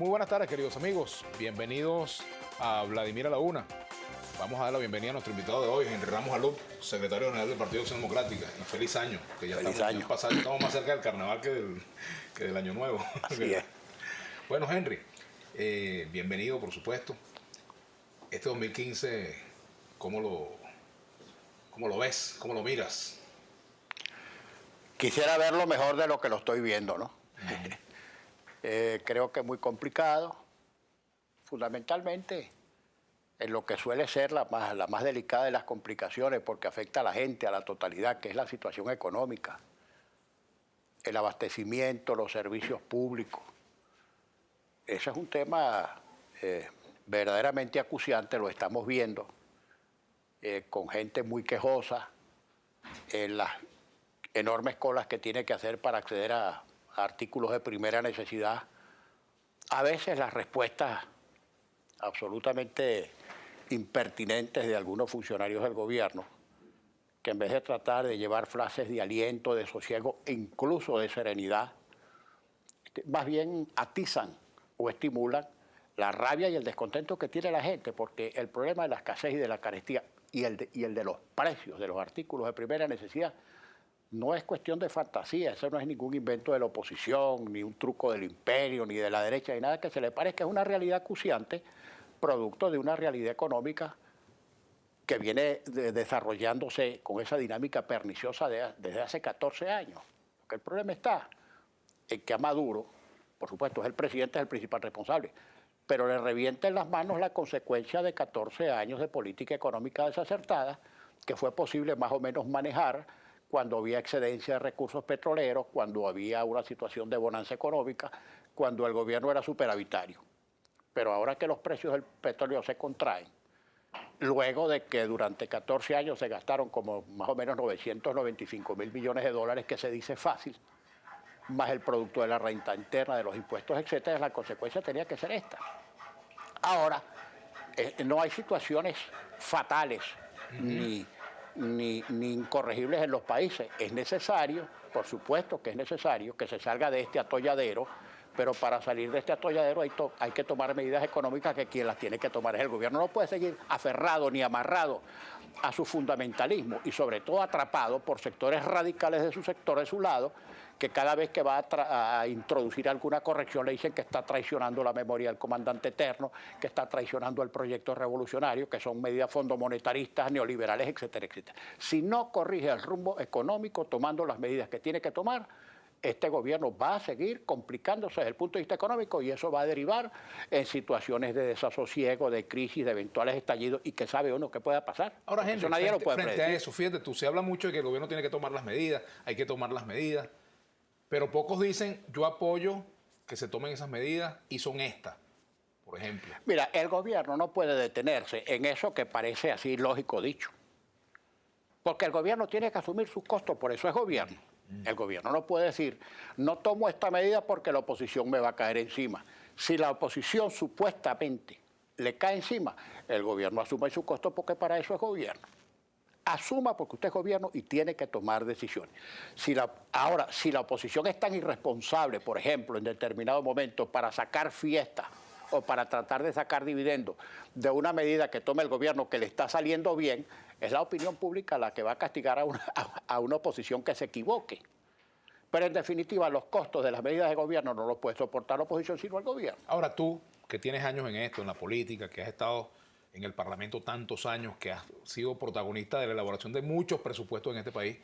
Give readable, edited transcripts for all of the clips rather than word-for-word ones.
Muy buenas tardes, queridos amigos. Bienvenidos a Vladimir a la Una. Vamos a dar la bienvenida a nuestro invitado de hoy, Henry Ramos Alup, secretario general del Partido Acción Democrática. Y feliz año, que ya estamos más cerca del carnaval que del año nuevo. Así es. Bueno, Henry, bienvenido, por supuesto. Este 2015, ¿cómo lo ves? ¿Cómo lo miras? Quisiera verlo mejor de lo que lo estoy viendo, ¿no? Creo que es muy complicado, fundamentalmente en lo que suele ser la más delicada de las complicaciones, porque afecta a la gente, a la totalidad, que es la situación económica, el abastecimiento, los servicios públicos. Ese es un tema verdaderamente acuciante, lo estamos viendo, con gente muy quejosa, en las enormes colas que tiene que hacer para acceder a artículos de primera necesidad. A veces las respuestas absolutamente impertinentes de algunos funcionarios del gobierno, que en vez de tratar de llevar frases de aliento, de sosiego e incluso de serenidad, más bien atizan o estimulan la rabia y el descontento que tiene la gente, porque el problema de la escasez y de la carestía y el de los precios de los artículos de primera necesidad no es cuestión de fantasía, eso no es ningún invento de la oposición, ni un truco del imperio, ni de la derecha, ni nada que se le parezca, es una realidad acuciante, producto de una realidad económica que viene desarrollándose con esa dinámica perniciosa desde hace 14 años. Porque el problema está en que a Maduro, por supuesto, es el presidente, es el principal responsable, pero le revienta en las manos la consecuencia de 14 años de política económica desacertada, que fue posible más o menos manejar cuando había excedencia de recursos petroleros, cuando había una situación de bonanza económica, cuando el gobierno era superavitario. Pero ahora que los precios del petróleo se contraen, luego de que durante 14 años se gastaron como más o menos 995 mil millones de dólares, que se dice fácil, más el producto de la renta interna, de los impuestos, etcétera, la consecuencia tenía que ser esta. Ahora, no hay situaciones fatales ni incorregibles en los países. Es necesario, por supuesto que es necesario, que se salga de este atolladero, pero para salir de este atolladero hay que tomar medidas económicas, que quien las tiene que tomar es el gobierno. No puede seguir aferrado ni amarrado a su fundamentalismo y sobre todo atrapado por sectores radicales de su sector, de su lado, que cada vez que va a introducir alguna corrección le dicen que está traicionando la memoria del comandante eterno, que está traicionando el proyecto revolucionario, que son medidas fondomonetaristas, neoliberales, etcétera, etcétera. Si no corrige el rumbo económico tomando las medidas que tiene que tomar, este gobierno va a seguir complicándose desde el punto de vista económico y eso va a derivar en situaciones de desasosiego, de crisis, de eventuales estallidos y que sabe uno qué pueda pasar. Ahora, Henry, frente a eso, fíjate tú, se habla mucho de que el gobierno tiene que tomar las medidas, hay que tomar las medidas, pero pocos dicen, yo apoyo que se tomen esas medidas y son estas, por ejemplo. Mira, el gobierno no puede detenerse en eso que parece así lógico dicho, porque el gobierno tiene que asumir sus costos, por eso es gobierno. El gobierno no puede decir, no tomo esta medida porque la oposición me va a caer encima. Si la oposición supuestamente le cae encima, el gobierno asume su costo porque para eso es gobierno. Asuma porque usted es gobierno y tiene que tomar decisiones. Ahora, si la oposición es tan irresponsable, por ejemplo, en determinado momento para sacar fiestas o para tratar de sacar dividendos de una medida que tome el gobierno que le está saliendo bien, es la opinión pública la que va a castigar a una oposición que se equivoque. Pero en definitiva, los costos de las medidas de gobierno no los puede soportar la oposición, sino el gobierno. Ahora tú, que tienes años en esto, en la política, que has estado en el Parlamento tantos años, que has sido protagonista de la elaboración de muchos presupuestos en este país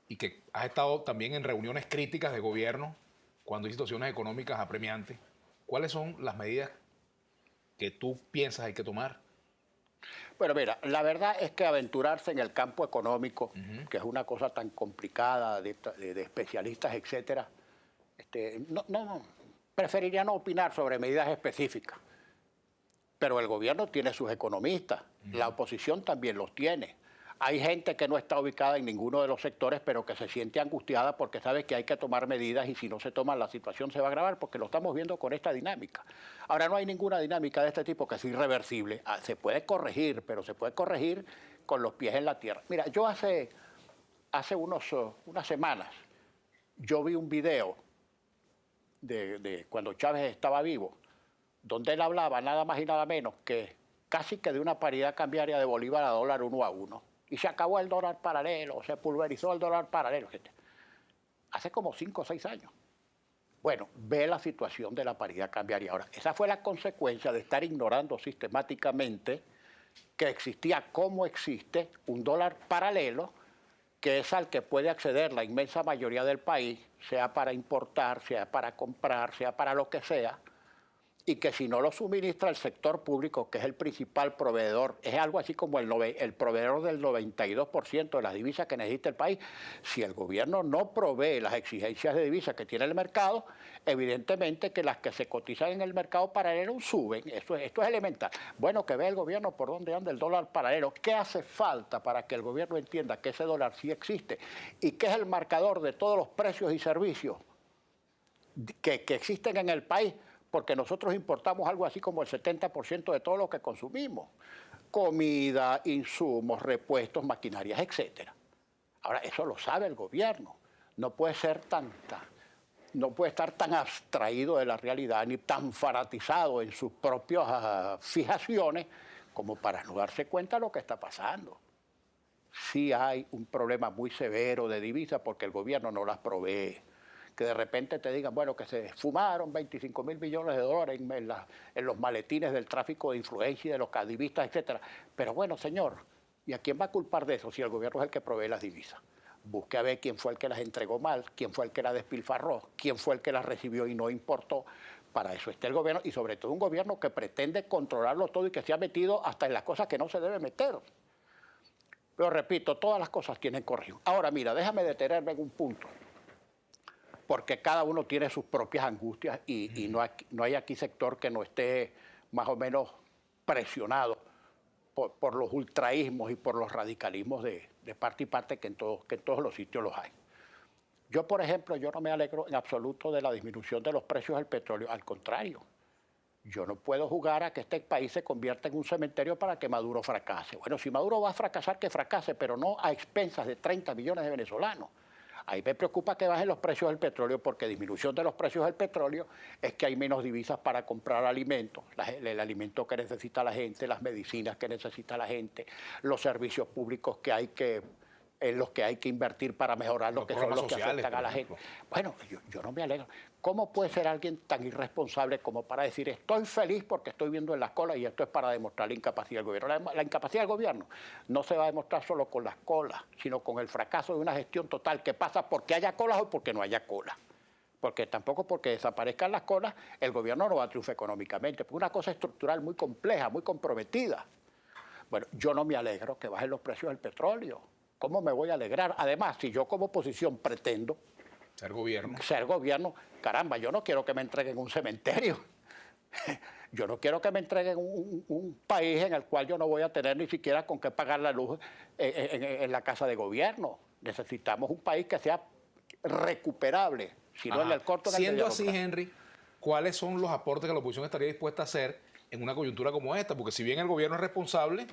y que has estado también en reuniones críticas de gobierno cuando hay situaciones económicas apremiantes, ¿cuáles son las medidas que tú piensas hay que tomar? Bueno, mira, la verdad es que aventurarse en el campo económico, que es una cosa tan complicada de especialistas, etcétera, preferiría no opinar sobre medidas específicas. Pero el gobierno tiene sus economistas, la oposición también los tiene. Hay gente que no está ubicada en ninguno de los sectores, pero que se siente angustiada porque sabe que hay que tomar medidas y si no se toman la situación se va a agravar, porque lo estamos viendo con esta dinámica. Ahora, no hay ninguna dinámica de este tipo que sea irreversible. Se puede corregir, pero se puede corregir con los pies en la tierra. Mira, yo hace unas semanas, yo vi un video de cuando Chávez estaba vivo, donde él hablaba nada más y nada menos que casi que de una paridad cambiaria de bolívar a dólar 1 a 1. Y se acabó el dólar paralelo, se pulverizó el dólar paralelo. Hace como 5 o 6 años. Bueno, ve la situación de la paridad cambiaria. Ahora, esa fue la consecuencia de estar ignorando sistemáticamente que existía como existe un dólar paralelo, que es al que puede acceder la inmensa mayoría del país, sea para importar, sea para comprar, sea para lo que sea, y que si no lo suministra el sector público, que es el principal proveedor, es algo así como el proveedor del 92% de las divisas que necesita el país. Si el gobierno no provee las exigencias de divisas que tiene el mercado, evidentemente que las que se cotizan en el mercado paralelo suben. Esto es elemental. Bueno, que vea el gobierno por dónde anda el dólar paralelo. ¿Qué hace falta para que el gobierno entienda que ese dólar sí existe y que es el marcador de todos los precios y servicios que existen en el país? Porque nosotros importamos algo así como el 70% de todo lo que consumimos. Comida, insumos, repuestos, maquinarias, etc. Ahora, eso lo sabe el gobierno. No puede ser no puede estar tan abstraído de la realidad ni tan fanatizado en sus propias fijaciones como para no darse cuenta de lo que está pasando. Sí hay un problema muy severo de divisas porque el gobierno no las provee. Que de repente te digan, bueno, que se fumaron 25.000 millones de dólares en los maletines del tráfico de influencia y de los cadivistas, etcétera. Pero bueno, señor, ¿y a quién va a culpar de eso si el gobierno es el que provee las divisas? Busque a ver quién fue el que las entregó mal, quién fue el que las despilfarró, quién fue el que las recibió y no importó. Para eso está el gobierno, y sobre todo un gobierno que pretende controlarlo todo y que se ha metido hasta en las cosas que no se debe meter. Pero repito, todas las cosas tienen corrección. Ahora mira, déjame detenerme en un punto, porque cada uno tiene sus propias angustias y no hay aquí sector que no esté más o menos presionado por los ultraísmos y por los radicalismos de parte y parte que en todos los sitios los hay. Yo, por ejemplo, yo no me alegro en absoluto de la disminución de los precios del petróleo, al contrario. Yo no puedo jugar a que este país se convierta en un cementerio para que Maduro fracase. Bueno, si Maduro va a fracasar, que fracase, pero no a expensas de 30 millones de venezolanos. Ahí me preocupa que bajen los precios del petróleo, porque disminución de los precios del petróleo es que hay menos divisas para comprar alimentos, el alimento que necesita la gente, las medicinas que necesita la gente, los servicios públicos en los que hay que invertir para mejorar lo que son los que afectan a la gente. Bueno, yo no me alegro. ¿Cómo puede ser alguien tan irresponsable como para decir estoy feliz porque estoy viendo en las colas y esto es para demostrar la incapacidad del gobierno? La incapacidad del gobierno no se va a demostrar solo con las colas, sino con el fracaso de una gestión total que pasa porque haya colas o porque no haya colas. Porque tampoco porque desaparezcan las colas el gobierno no va a triunfar económicamente, porque es una cosa estructural muy compleja, muy comprometida. Bueno, yo no me alegro que bajen los precios del petróleo. ¿Cómo me voy a alegrar? Además, si yo como oposición pretendo ser gobierno, caramba, yo no quiero que me entreguen un cementerio. Yo no quiero que me entreguen un país en el cual yo no voy a tener ni siquiera con qué pagar la luz en la casa de gobierno. Necesitamos un país que sea recuperable, si no en el corto, en el Siendo mediano así, plazo. Henry, ¿cuáles son los aportes que la oposición estaría dispuesta a hacer en una coyuntura como esta? Porque si bien el gobierno es responsable,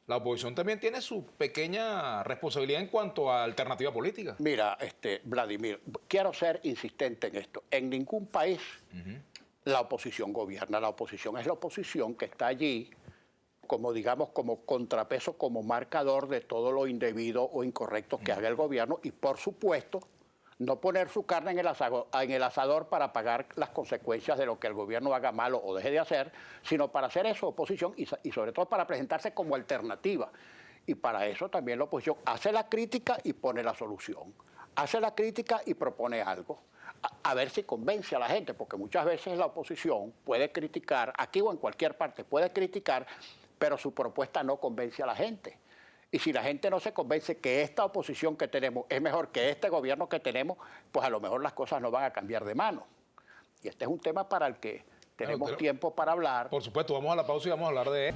la oposición también tiene su pequeña responsabilidad en cuanto a alternativa política. Mira, Vladimir, quiero ser insistente en esto. En ningún país la oposición gobierna. La oposición es la oposición que está allí como, digamos, como contrapeso, como marcador de todo lo indebido o incorrecto que haga el gobierno y, por supuesto, no poner su carne en el asador para pagar las consecuencias de lo que el gobierno haga malo o deje de hacer, sino para hacer eso oposición y sobre todo para presentarse como alternativa. Y para eso también la oposición hace la crítica y pone la solución. Hace la crítica y propone algo. A ver si convence a la gente, porque muchas veces la oposición puede criticar, aquí o en cualquier parte puede criticar, pero su propuesta no convence a la gente. Y si la gente no se convence que esta oposición que tenemos es mejor que este gobierno que tenemos, pues a lo mejor las cosas no van a cambiar de mano. Y este es un tema para el que tenemos tiempo para hablar. Por supuesto, vamos a la pausa y vamos a hablar de